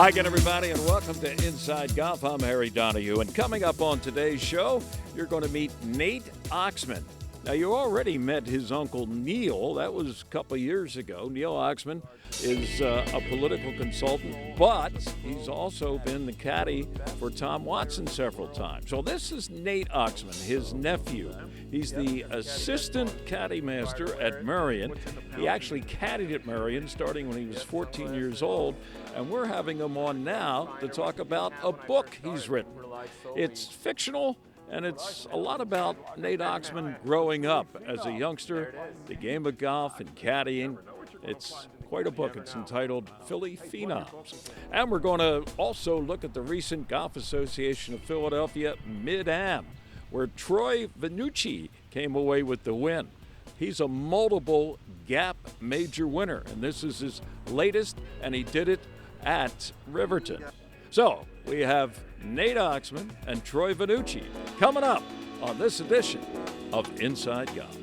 Hi again, everybody, and welcome to Inside Golf. I'm Harry Donahue, and coming up on today's show, you're going to meet Nate Oxman. Now, you already met his uncle Neil. That was a couple of years ago. Neil Oxman is a political consultant, but he's also been the caddy for Tom Watson several times. So this is Nate Oxman, his nephew. He's the assistant caddy master at Merion. He actually caddied at Merion starting when he was 14 years old, and we're having him on now to talk about a book he's written. It's fictional, and it's a lot about Nate Oxman growing up as a youngster, the game of golf and caddying. It's quite a book. It's entitled Philly Phenoms. And we're going to also look at the recent Golf Association of Philadelphia MidAm, where Troy Vannucci came away with the win. He's a multiple Gap major winner, and this is his latest, and he did it at Riverton. So we have Nate Oxman and Troy Vannucci coming up on this edition of Inside Golf.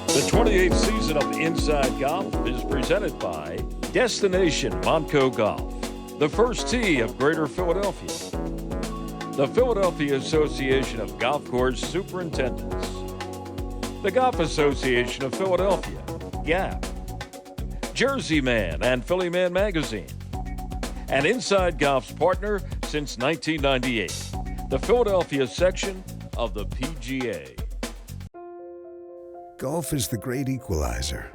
The 28th season of Inside Golf is presented by Destination Monco Golf, the first tee of Greater Philadelphia, the Philadelphia Association of Golf Course Superintendents, the Golf Association of Philadelphia, GAP, Jersey Man and Philly Man Magazine, and Inside Golf's partner since 1998, the Philadelphia section of the PGA. Golf is the great equalizer.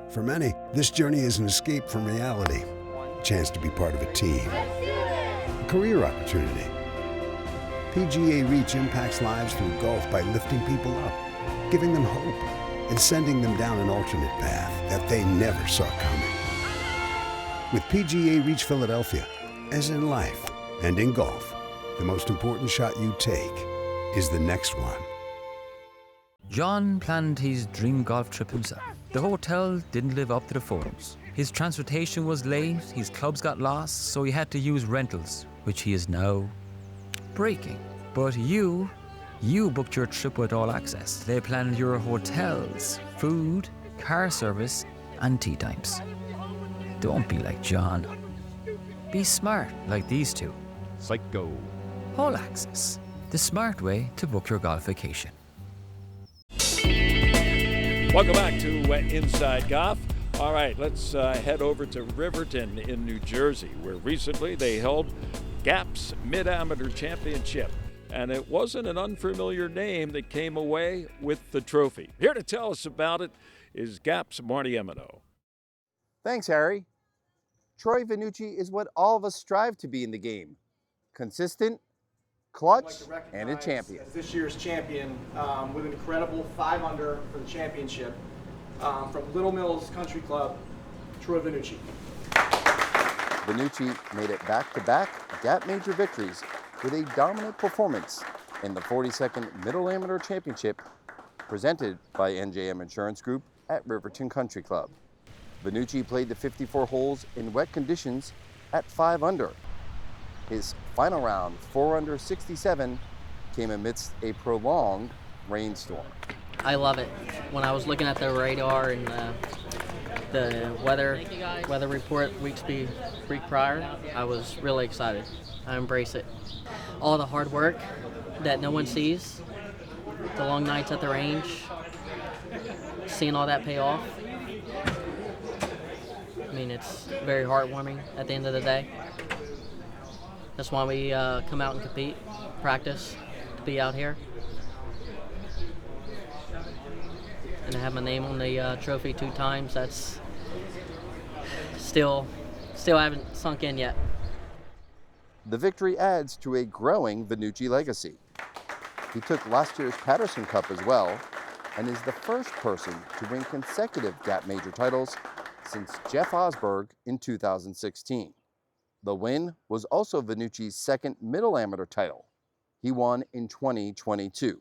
For many, this journey is an escape from reality, a chance to be part of a team, a career opportunity. PGA Reach impacts lives through golf by lifting people up, giving them hope, and sending them down an alternate path that they never saw coming. With PGA Reach Philadelphia, as in life and in golf, the most important shot you take is the next one. John planned his dream golf trip himself. The hotel didn't live up to the photos. His transportation was late, his clubs got lost, so he had to use rentals, which he is now breaking. But you booked your trip with All Access. They planned your hotels, food, car service, and tea times. Don't be like John. Be smart like these two. Psycho. All Access, the smart way to book your golf vacation. Welcome back to Inside Golf. All right, let's head over to Riverton in New Jersey, where recently they held GAP's Mid-Amateur Championship. And it wasn't an unfamiliar name that came away with the trophy. Here to tell us about it is GAP's Marty Emino. Thanks, Harry. Troy Vannucci is what all of us strive to be in the game. Consistent, clutch, and a champion. As this year's champion with an incredible 5-under for the championship from Little Mills Country Club, Troy Vannucci. Vannucci made it back-to-back Gap Major victories with a dominant performance in the 42nd Middle Amateur Championship presented by NJM Insurance Group at Riverton Country Club. Vannucci played the 54 holes in wet conditions at 5 under. His final round, 4 under 67, came amidst a prolonged rainstorm. I love it. When I was looking at the radar and the weather report week prior, I was really excited. I embrace it. All the hard work that no one sees, the long nights at the range, seeing all that pay off. I mean, it's very heartwarming at the end of the day. That's why we come out and compete, practice, to be out here. And to have my name on the trophy 2 times, that's still haven't sunk in yet. The victory adds to a growing Vannucci legacy. He took last year's Patterson Cup as well, and is the first person to win consecutive Gap Major titles since Jeff Osberg in 2016. The win was also Vannucci's second Middle Amateur title. He won in 2022.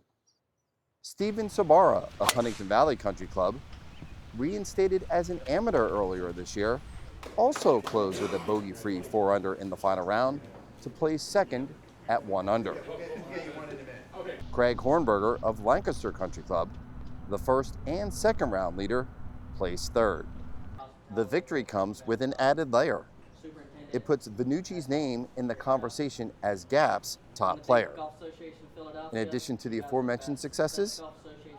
Steven Sabara of Huntington Valley Country Club, reinstated as an amateur earlier this year, also closed with a bogey-free 4 under in the final round to place second at 1 under. Craig Hornberger of Lancaster Country Club, the first and second round leader, placed 3rd. The victory comes with an added layer. It puts Vannucci's name in the conversation as GAP's top player. In addition to the aforementioned successes,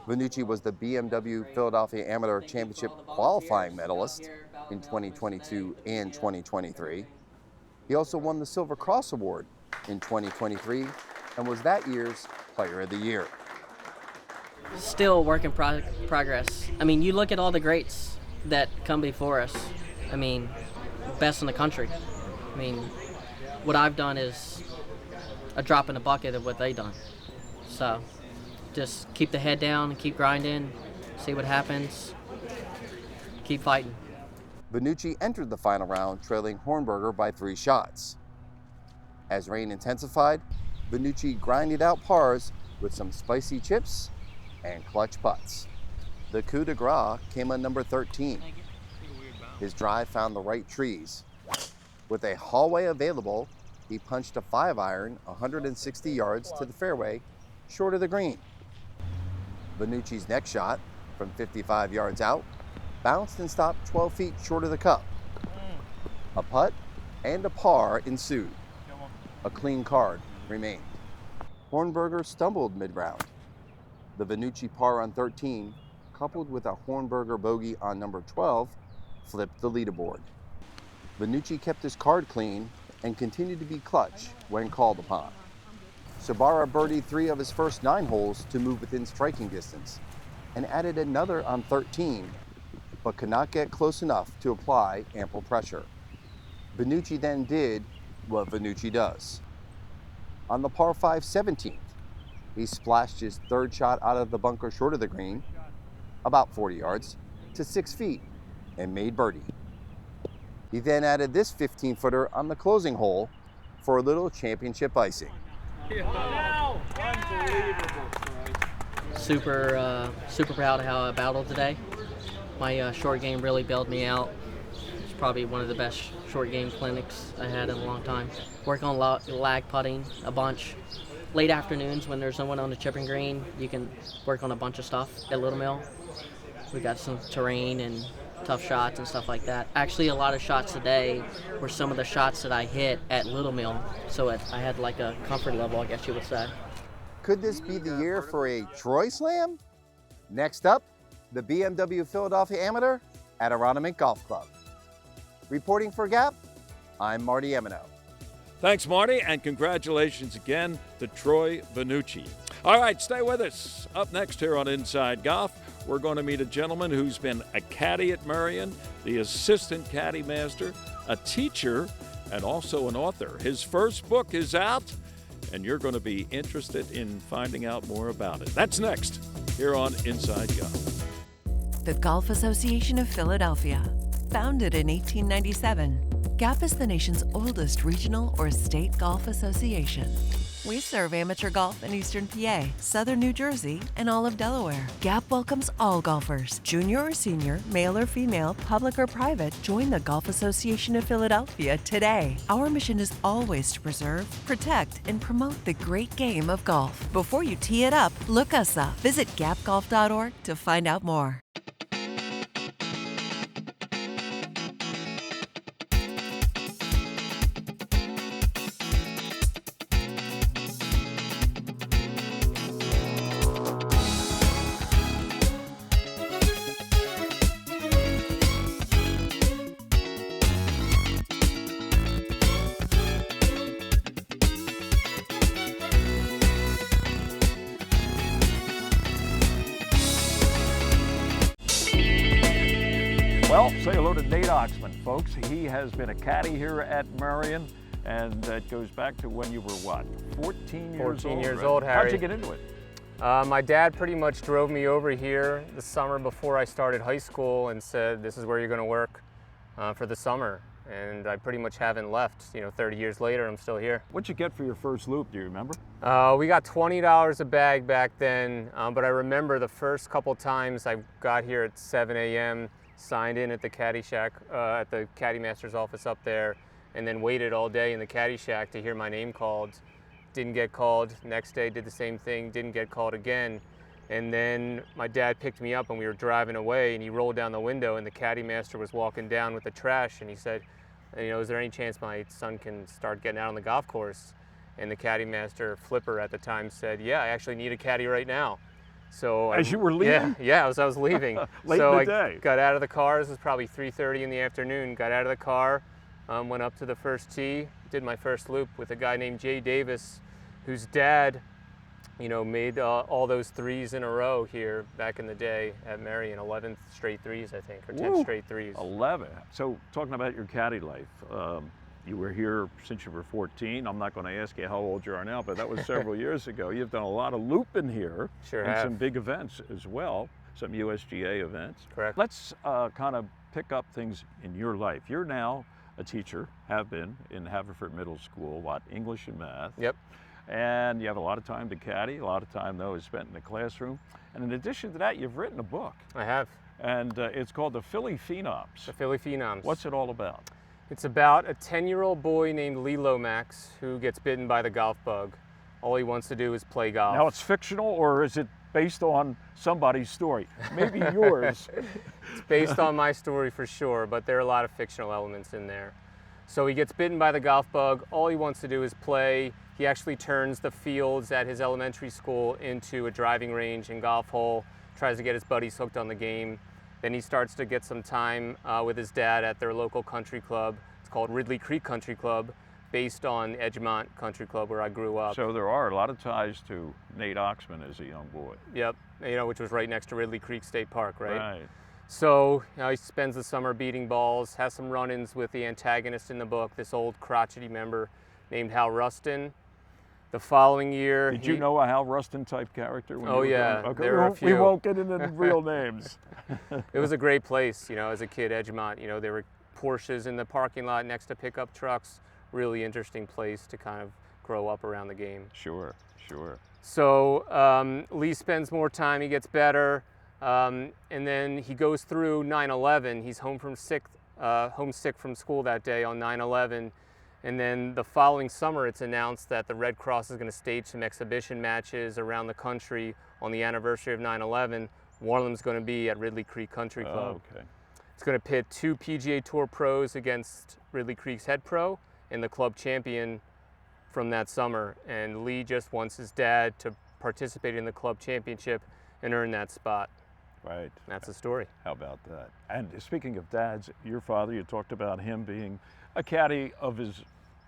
Vannucci was the BMW Philadelphia Amateur Championship qualifying medalist in 2022 and 2023. He also won the Silver Cross Award in 2023 and was that year's Player of the Year. Still work in progress. I mean, you look at all the greats that come before us. I mean, best in the country. I mean, what I've done is a drop in the bucket of what they've done. So just keep the head down and keep grinding, see what happens, keep fighting. Vannucci entered the final round trailing Hornberger by 3 shots. As rain intensified, Vannucci grinded out pars with some spicy chips and clutch putts. The coup de grace came on number 13. His drive found the right trees. With a hallway available, he punched a 5-iron 160 yards to the fairway, short of the green. Vannucci's next shot, from 55 yards out, bounced and stopped 12 feet short of the cup. A putt and a par ensued. A clean card remained. Hornberger stumbled mid-round. The Vannucci par on 13, coupled with a Hornberger bogey on number 12, flipped the leaderboard. Vannucci kept his card clean and continued to be clutch when called upon. Sabara birdied 3 of his first 9 holes to move within striking distance and added another on 13, but could not get close enough to apply ample pressure. Vannucci then did what Vannucci does. On the par 5 17th, he splashed his 3rd shot out of the bunker short of the green, about 40 yards, to 6 feet, and made birdie. He then added this 15-footer on the closing hole for a little championship icing. Wow. Unbelievable. Super proud of how I battled today. My short game really bailed me out. It's probably one of the best short game clinics I had in a long time. Work on lag putting a bunch. Late afternoons when there's no one on the chipping green, you can work on a bunch of stuff at Little Mill. We got some terrain and tough shots and stuff like that. Actually, a lot of shots today were some of the shots that I hit at Little Mill, so I had like a comfort level, I guess you would say. Could this be the year for a Troy Slam? Next up, the BMW Philadelphia Amateur at Aronimink Golf Club. Reporting for GAP, I'm Marty Emino. Thanks, Marty, and congratulations again to Troy Vannucci. All right, stay with us. Up next here on Inside Golf, we're going to meet a gentleman who's been a caddy at Merion, the assistant caddy master, a teacher, and also an author. His first book is out, and you're going to be interested in finding out more about it. That's next here on Inside Golf. The Golf Association of Philadelphia. Founded in 1897, GAP is the nation's oldest regional or state golf association. We serve amateur golf in Eastern PA, Southern New Jersey, and all of Delaware. GAP welcomes all golfers, junior or senior, male or female, public or private. Join the Golf Association of Philadelphia today. Our mission is always to preserve, protect, and promote the great game of golf. Before you tee it up, look us up. Visit gapgolf.org to find out more. Well, say hello to Nate Oxman, folks. He has been a caddy here at Merion, and that goes back to when you were, what, 14 years old? 14 years right? old, Harry. How'd you get into it? My dad pretty much drove me over here the summer before I started high school and said, this is where you're going to work for the summer. And I pretty much haven't left. 30 years later, I'm still here. What'd you get for your first loop, do you remember? We got $20 a bag back then, but I remember the first couple times I got here at 7 a.m., signed in at the Caddieshack, at the Caddy Master's office up there, and then waited all day in the Caddieshack to hear my name called didn't get called. Next day, did the same thing, didn't get called again. And then my dad picked me up and we were driving away, and he rolled down the window and the caddy master was walking down with the trash, and he said, you know, is there any chance my son can start getting out on the golf course? And the caddy master, Flipper at the time, said, yeah, I actually need a caddy right now. So As you were leaving? Yeah, as I was leaving. Late so in the day. I got out of the car. This was probably 3:30 in the afternoon. Got out of the car, went up to the first tee, did my first loop with a guy named Jay Davis, whose dad, you know, made all those threes in a row here back in the day at Merion, 11 straight threes, I think, or 10 straight threes. 11. So talking about your caddy life, you were here since you were 14. I'm not going to ask you how old you are now, but that was several years ago. You've done a lot of looping here. Sure and have. some big events as well, some USGA events. Correct. Let's kind of pick up things in your life. You're now a teacher, have been, in Haverford Middle School, English and math. Yep. And you have a lot of time to caddy, a lot of time though is spent in the classroom. And in addition to that, you've written a book. I have. And it's called The Philly Phenoms. The Philly Phenoms. What's it all about? It's about a 10-year-old boy named Lee Lomax who gets bitten by the golf bug. All he wants to do is play golf. Now it's fictional, or is it based on somebody's story? Maybe yours. It's based on my story for sure, but there are a lot of fictional elements in there. So he gets bitten by the golf bug. All he wants to do is play. He actually turns the fields at his elementary school into a driving range and golf hole, tries to get his buddies hooked on the game. Then he starts to get some time with his dad at their local country club. It's called Ridley Creek Country Club, based on Edgemont Country Club where I grew up. So there are a lot of ties to Nate Oxman as a young boy. Yep, you know, which was right next to Ridley Creek State Park, right? Right. So, you know, he spends the summer beating balls, has some run-ins with the antagonist in the book, this old crotchety member named Hal Rustin. The following year, Did you know a Hal Rustin type character? When Oh, you were yeah, growing up? there were a We few. won't get into the real names. It was a great place, you know, as a kid, Edgemont. You know, there were Porsches in the parking lot next to pickup trucks. Really interesting place to kind of grow up around the game. Sure, sure. So Lee spends more time, he gets better, and then he goes through 9/11. He's homesick from school that day on 9/11. And then the following summer, it's announced that the Red Cross is going to stage some exhibition matches around the country on the anniversary of 9/11. One of them is going to be at Ridley Creek Country Club. Okay. It's going to pit 2 PGA Tour pros against Ridley Creek's head pro and the club champion from that summer. And Lee just wants his dad to participate in the club championship and earn that spot. Right. That's the story. How about that? And speaking of dads, your father, you talked about him being a caddy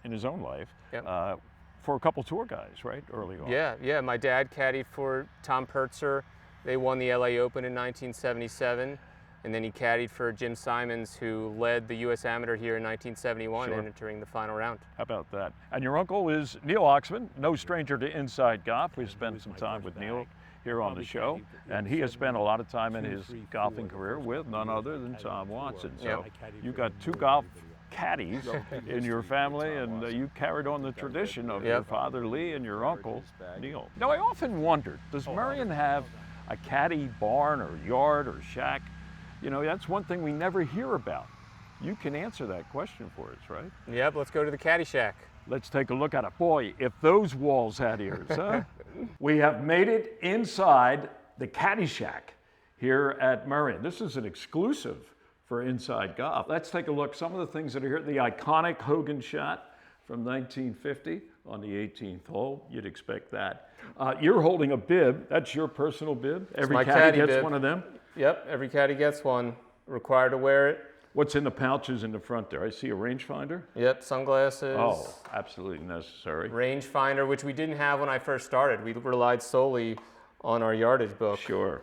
in his own life. Yep. For a couple tour guys, right, early on. Yeah. My dad caddied for Tom Pertzer. They won the LA Open in 1977. And then he caddied for Jim Simons, who led the U.S. Amateur here in 1971 Sure. and entering the final round. How about that? And your uncle is Neil Oxman, no stranger to inside golf. We've spent some time with Neil here on the show, and he has spent a lot of time in his golfing career with none other than Tom Watson. So you got 2 golf caddies in your family, and you carried on the tradition of your father Lee and your uncle Neil. Now I often wondered, does Merion have a caddy barn or yard or shack? You know, that's one thing we never hear about. You can answer that question for us, right? Yep, let's go to the Caddieshack. Let's take a look at it. Boy, if those walls had ears, huh? We have made it inside the Caddieshack here at Merion. This is an exclusive for Inside Golf. Let's take a look. Some of the things that are here. The iconic Hogan shot from 1950 on the 18th hole. You'd expect that. You're holding a bib. That's your personal bib. Every my caddy caddy gets bib. one of them. Yep, every caddy gets one. Required to wear it. What's in the pouches in the front there? I see a rangefinder. Yep, sunglasses. Oh, absolutely necessary. Rangefinder, which we didn't have when I first started. We relied solely on our yardage book. Sure.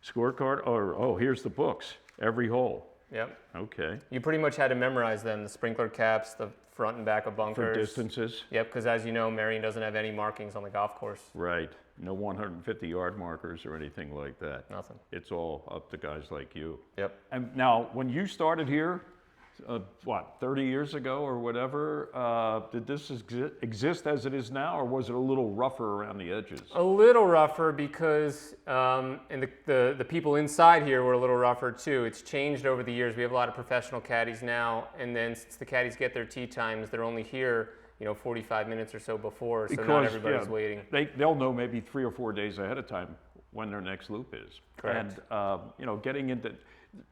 Scorecard, oh, here's the books. Every hole. Yep. Okay. You pretty much had to memorize them, the sprinkler caps, the front and back of bunkers. For distances. Yep, because as you know, Merion doesn't have any markings on the golf course. Right. No 150-yard markers or anything like that. Nothing. It's all up to guys like you. Yep. And now, when you started here, 30 years ago or whatever, did this exist as it is now, or was it a little rougher around the edges? A little rougher because, and the people inside here were a little rougher too. It's changed over the years. We have a lot of professional caddies now, and then since the caddies get their tee times, they're only here 45 minminutes or so before, so not everybody's waiting. They'll know maybe 3 or 4 days ahead of time when their next loop is. Correct. And, getting into,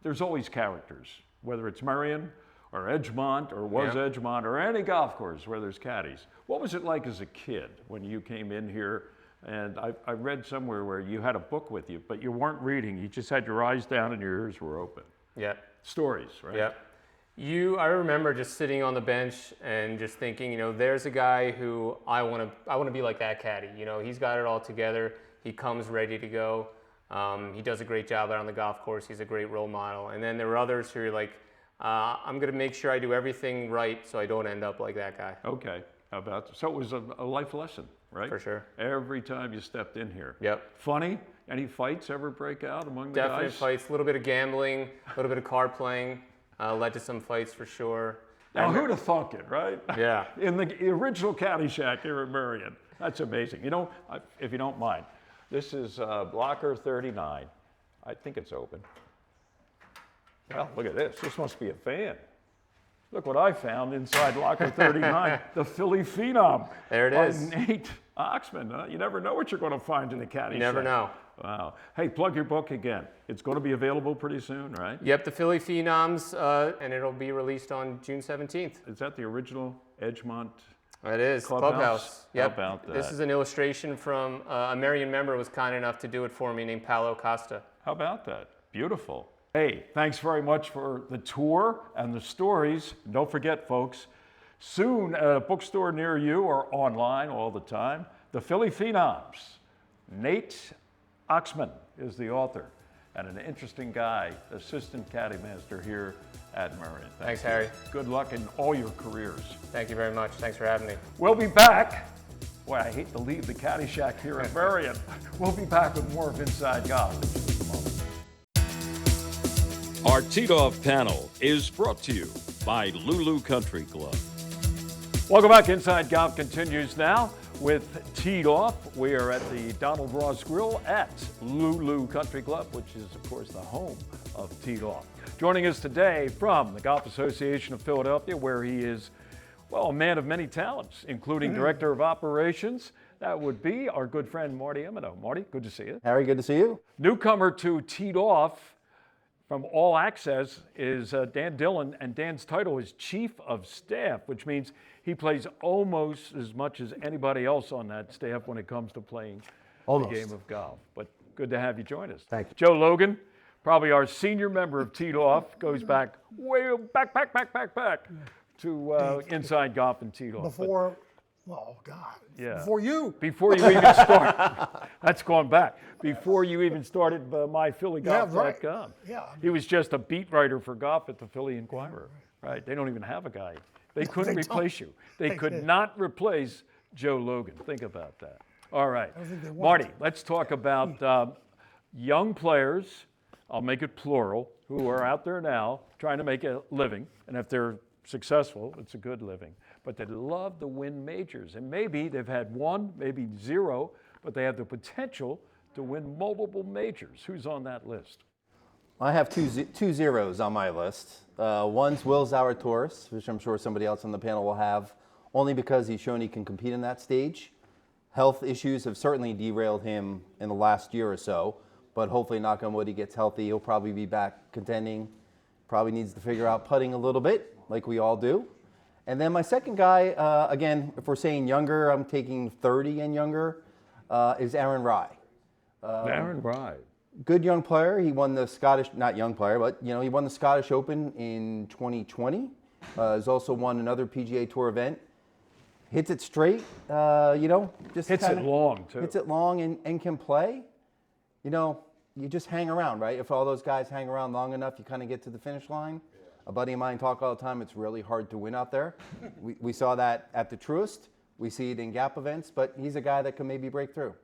there's always characters, whether it's Merion or Edgemont or Edgemont or any golf course where there's caddies. What was it like as a kid when you came in here? And I read somewhere where you had a book with you, but you weren't reading. You just had your eyes down and your ears were open. Yeah. Stories, right? Yeah. I remember just sitting on the bench and just thinking, there's a guy who I want to be like that caddy. He's got it all together. He comes ready to go. He does a great job out on the golf course. He's a great role model. And then there were others who are like, I'm going to make sure I do everything right so I don't end up like that guy. Okay. So it was a life lesson, right? For sure. Every time you stepped in here. Yep. Funny? Any fights ever break out among the Definite guys? fights. A little bit of gambling, a little bit of card playing. Led to some fights for sure. Now, who'd have thunk it, right? Yeah. In the original Caddieshack here at Merion. That's amazing. If you don't mind, this is blocker 39. I think it's open. Well, look at this. This must be a fan. Look what I found inside locker 39, the Philly Phenom. There it is. Nate Oxman. You never know what you're going to find in the Caddieshack. You never know. Wow. Hey, plug your book again. It's going to be available pretty soon, right? Yep, the Philly Phenoms, and it'll be released on June 17th. Is that the original Edgemont? It is. Clubhouse? Yep. How about that? This is an illustration from a Merion member was kind enough to do it for me named Paolo Costa. How about that? Beautiful. Hey, thanks very much for the tour and the stories. Don't forget, folks, soon at a bookstore near you or online all the time, the Philly Phenoms. Nate Oxman is the author and an interesting guy, assistant caddy master here at Merion. Thanks, Harry. Good luck in all your careers. Thank you very much. Thanks for having me. We'll be back. Boy, I hate to leave the Caddieshack here at Merion. We'll be back with more of Inside Golf in just a moment. Our Teed-Off panel is brought to you by Lulu Country Club. Welcome back. Inside Golf continues now with Teed Off. We are at the Donald Ross Grill at Lulu Country Club, which is, of course, the home of Teed Off. Joining us today from the Golf Association of Philadelphia, where he is, well, a man of many talents, including Director of Operations. That would be our good friend Marty Emino. Marty, good to see you. Harry, good to see you. Newcomer to Teed Off from All Access is Dan Dillon, and Dan's title is Chief of Staff, which means he plays almost as much as anybody else on that staff when it comes to playing the game of golf. But good to have you join us. Thank you. Joe Logan, probably our senior member of Teed Off, goes back to Inside Golf and Teed Off. Before, oh God, Yeah. before you. Before you even start, that's gone back. Before you even started myphillygolf.com. Yeah. He was just a beat writer for golf at the Philly Inquirer. Right? They don't even have a guy. They couldn't They replace don't. you. They could did. not replace Joe Logan. Think about that. All right. I don't think they want Marty, to. let's talk about young players, I'll make it plural, who are out there now trying to make a living. And if they're successful, it's a good living. But they love to win majors. And maybe they've had one, maybe zero, but they have the potential to win multiple majors. Who's on that list? I have two zeros on my list. One's Will Zalatoris, which I'm sure somebody else on the panel will have, only because he's shown he can compete in that stage. Health issues have certainly derailed him in the last year or so, but hopefully, knock on wood, he gets healthy. He'll probably be back contending. Probably needs to figure out putting a little bit, like we all do. And then my second guy, again, if we're saying younger, I'm taking 30 and younger, is Aaron Rai. Aaron Rai. Good young player. He won the Scottish, not young player, but he won the Scottish Open in 2020. He's also won another PGA Tour event. Hits it straight, just Hits it long, too. Hits it long and can play. You just hang around, right? If all those guys hang around long enough, you kind of get to the finish line. A buddy of mine talk all the time, it's really hard to win out there. We saw that at the Truist. We see it in gap events, but he's a guy that can maybe break through.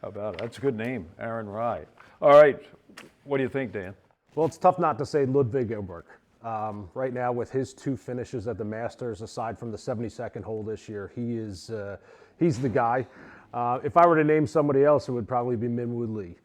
How about it? That's a good name, Aaron Rai. All right. What do you think, Dan? Well, it's tough not to say Ludwig Oberg. Right now, with his two finishes at the Masters, aside from the 72nd hole this year, he's the guy. If I were to name somebody else, it would probably be Minwoo Lee.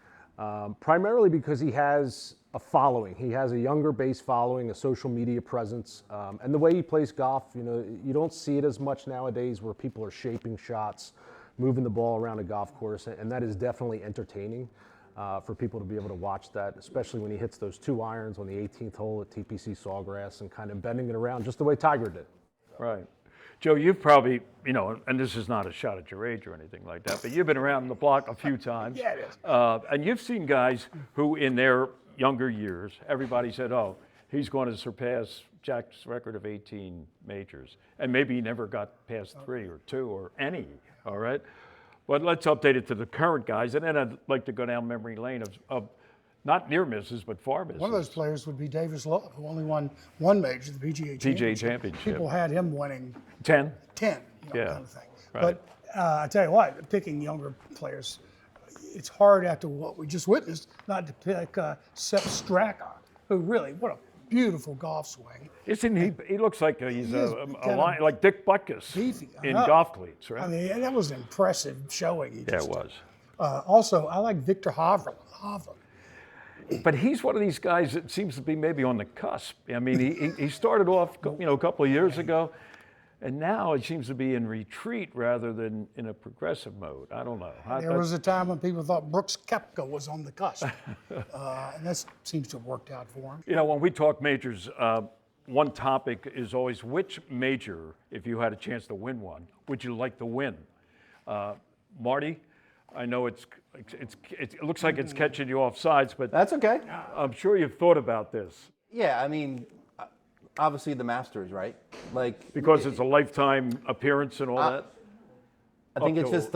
Primarily because he has a following. He has a younger base following, a social media presence, and the way he plays golf, you don't see it as much nowadays where people are shaping shots, moving the ball around a golf course, and that is definitely entertaining for people to be able to watch that, especially when he hits those 2 irons on the 18th hole at TPC Sawgrass and kind of bending it around just the way Tiger did. Right. Joe, you've probably, and this is not a shot at your age or anything like that, but you've been around the block a few times. Yeah, it is. And you've seen guys who, in their younger years, everybody said, oh, he's going to surpass Jack's record of 18 majors. And maybe he never got past 3 or 2 or any, all right? But let's update it to the current guys. And then I'd like to go down memory lane of not near misses, but far misses. One of those players would be Davis Love, who only won 1 major, the PGA Championship. People had him winning 10, kind yeah, of thing. right. But I tell you what, picking younger players, it's hard after what we just witnessed not to pick Sepp Straka, who really, what a beautiful golf swing. Isn't he? He looks like he's a kind lion, like Dick Butkus beefy, in golf cleats, right? I mean, that was an impressive showing. Yeah, it was. Also, I like Victor Hovland. But he's one of these guys that seems to be maybe on the cusp. I mean, he started off, a couple of years ago, and now it seems to be in retreat rather than in a progressive mode. I don't know. There was a time when people thought Brooks Koepka was on the cusp, and that seems to have worked out for him. When we talk majors, one topic is always which major, if you had a chance to win one, would you like to win? Marty, I know it looks like it's catching you off sides, but that's okay. I'm sure you've thought about this. Yeah, I mean, obviously the Masters, right? Because it's a lifetime appearance and all that. I think it's just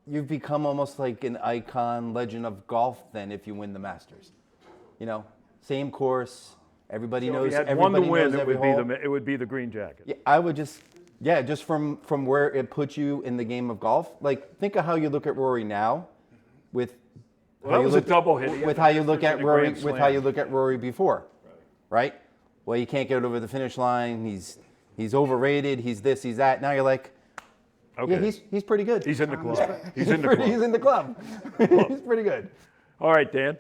you've become almost like an icon, legend of golf. Then, if you win the Masters, same course, everybody knows. If you had everybody one to win, knows every hole. it would be the green jacket. Yeah, I would just. Yeah, just from where it puts you in the game of golf. Think of how you look at Rory now, with that was a double hit. With how you look at Rory, with how you look at Rory before, right? Well, you can't get over the finish line. He's overrated. He's this. He's that. Now you're like, okay, yeah, he's pretty good. He's in the club. He's in the club. He's in the club. He's pretty good. All right, Dan.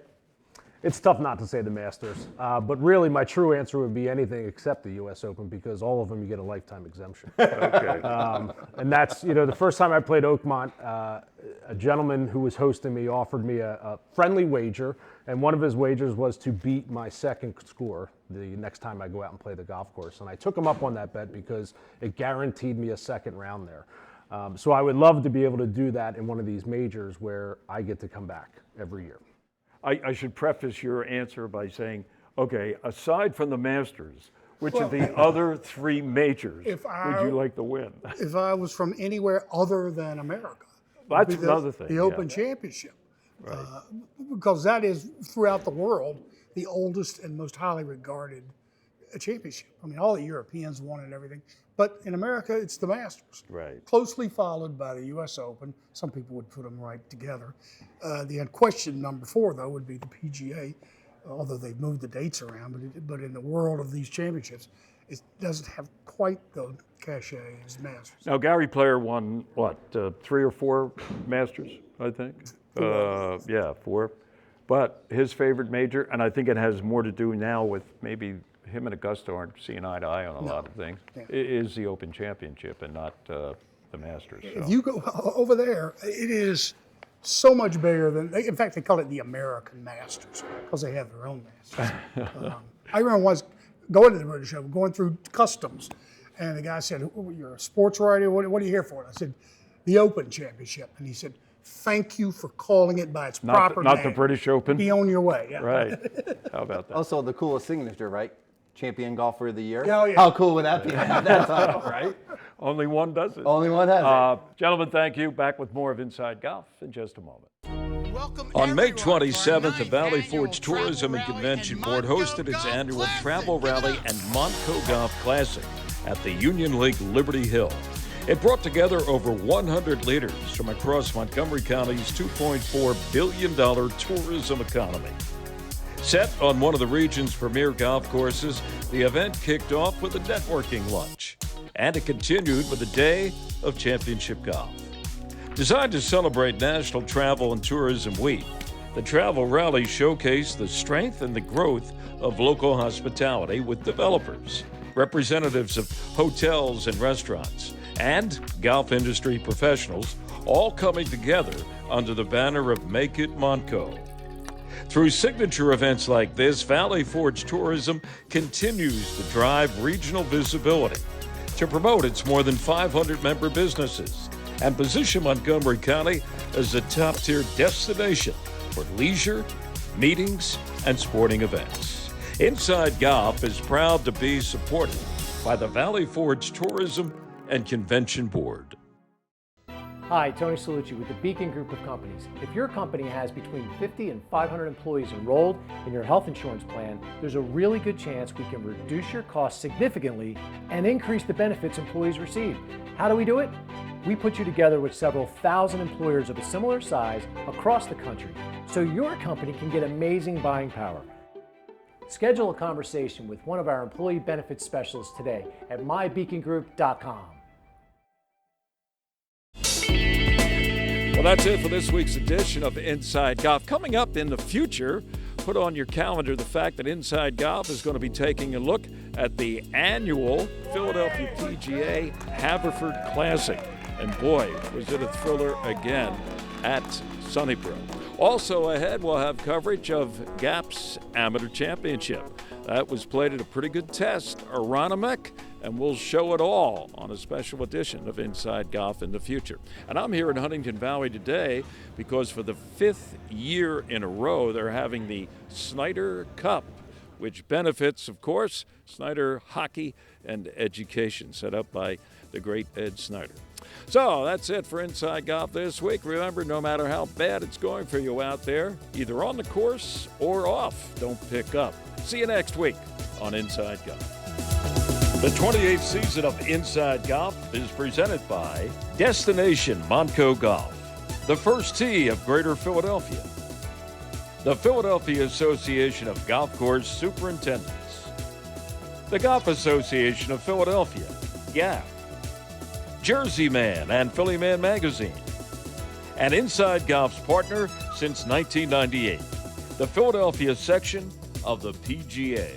It's tough not to say the Masters, but really my true answer would be anything except the U.S. Open because all of them you get a lifetime exemption. Okay. And that's, the first time I played Oakmont, a gentleman who was hosting me offered me a friendly wager, and one of his wagers was to beat my second score the next time I go out and play the golf course. And I took him up on that bet because it guaranteed me a second round there. So I would love to be able to do that in one of these majors where I get to come back every year. I should preface your answer by saying, okay, aside from the Masters, which of the other 3 majors would you like to win? If I was from anywhere other than America, that's another thing. The Open Championship, right. Because that is throughout the world the oldest and most highly regarded championship. I mean, all the Europeans won it and everything, but in America, it's the Masters. Right. Closely followed by the U.S. Open. Some people would put them right together. The question number 4, though, would be the PGA, although they've moved the dates around. But in the world of these championships, it doesn't have quite the cachet as Masters. Now, Gary Player won, 3 or 4 Masters, I think? 4. Yeah, 4. But his favorite major, and I think it has more to do now with maybe him and Augusta aren't seeing eye to eye on a lot of things, is the Open Championship and not the Masters. So. If you go over there, it is so much bigger than, in fact, they call it the American Masters because they have their own Masters. I remember once going to the British Open, going through customs, and the guy said, you're a sports writer, what are you here for? And I said, the Open Championship. And he said, thank you for calling it by its proper name. Not the British Open? Be on your way. Yeah. Right. How about that? Also, the coolest signature, right? Champion Golfer of the Year. Oh, yeah. How cool would that be? That title, right? Only one does it. Only one has it. Gentlemen, thank you. Back with more of Inside Golf in just a moment. Welcome on May 27th, the Valley Forge Tourism and Convention Board hosted its annual travel rally and Monco Golf Classic at the Union League Liberty Hill. It brought together over 100 leaders from across Montgomery County's $2.4 billion tourism economy. Set on one of the region's premier golf courses, the event kicked off with a networking lunch, and it continued with a day of championship golf. Designed to celebrate National Travel and Tourism Week, The travel rally showcased the strength and the growth of local hospitality with developers, representatives of hotels and restaurants, and golf industry professionals, all coming together under the banner of Make It Monco. Through signature events like this, Valley Forge Tourism continues to drive regional visibility to promote its more than 500 member businesses and position Montgomery County as a top-tier destination for leisure, meetings, and sporting events. Inside Golf is proud to be supported by the Valley Forge Tourism and Convention Board. Hi, Tony Salucci with the Beacon Group of Companies. If your company has between 50 and 500 employees enrolled in your health insurance plan, there's a really good chance we can reduce your costs significantly and increase the benefits employees receive. How do we do it? We put you together with several thousand employers of a similar size across the country so your company can get amazing buying power. Schedule a conversation with one of our employee benefits specialists today at mybeacongroup.com. Well, that's it for this week's edition of Inside Golf. Coming up in the future, put on your calendar the fact that Inside Golf is going to be taking a look at the annual Philadelphia PGA Haverford Classic. And boy, was it a thriller again at Sunnybrook. Also ahead, we'll have coverage of GAP's Amateur Championship. That was played at a pretty good test, Aronimink, and we'll show it all on a special edition of Inside Golf in the future. And I'm here in Huntington Valley today because for the 5th year in a row, they're having the Snyder Cup, which benefits, of course, Snyder Hockey and Education, set up by the great Ed Snyder. So that's it for Inside Golf this week. Remember, no matter how bad it's going for you out there, either on the course or off, don't pick up. See you next week on Inside Golf. The 28th season of Inside Golf is presented by Destination Monco Golf, the First Tee of Greater Philadelphia, the Philadelphia Association of Golf Course Superintendents, the Golf Association of Philadelphia, GAP, Jersey Man and Philly Man Magazine, and Inside Golf's partner since 1998, the Philadelphia section of the PGA.